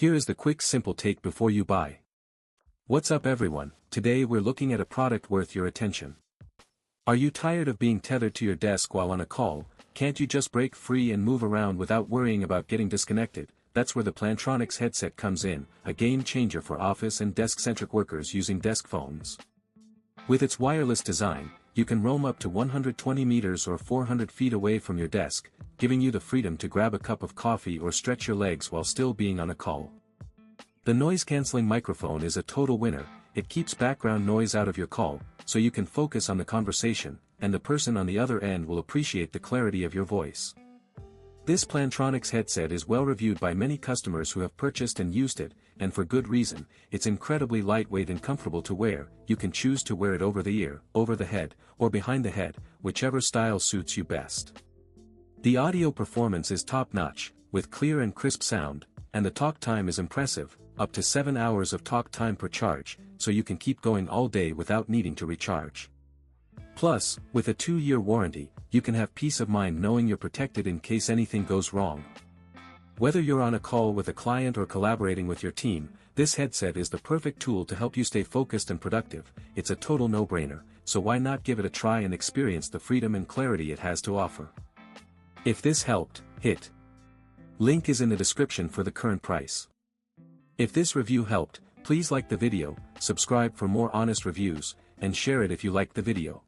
Here is the quick simple take before you buy. What's up everyone, today we're looking at a product worth your attention. Are you tired of being tethered to your desk while on a call? Can't you just break free and move around without worrying about getting disconnected? That's where the Plantronics headset comes in, a game changer for office and desk-centric workers using desk phones. With its wireless design, you can roam up to 120 meters or 400 feet away from your desk, giving you the freedom to grab a cup of coffee or stretch your legs while still being on a call. The noise-canceling microphone is a total winner. It keeps background noise out of your call, so you can focus on the conversation, and the person on the other end will appreciate the clarity of your voice. This Plantronics headset is well reviewed by many customers who have purchased and used it, and for good reason. It's incredibly lightweight and comfortable to wear. You can choose to wear it over the ear, over the head, or behind the head, whichever style suits you best. The audio performance is top-notch, with clear and crisp sound, and the talk time is impressive, up to 7 hours of talk time per charge, so you can keep going all day without needing to recharge. Plus, with a 2-year warranty, you can have peace of mind knowing you're protected in case anything goes wrong. Whether you're on a call with a client or collaborating with your team, this headset is the perfect tool to help you stay focused and productive. It's a total no-brainer, so why not give it a try and experience the freedom and clarity it has to offer? If this helped, hit link is in the description for the current price. If this review helped, please like the video, subscribe for more honest reviews, and share it if you liked the video.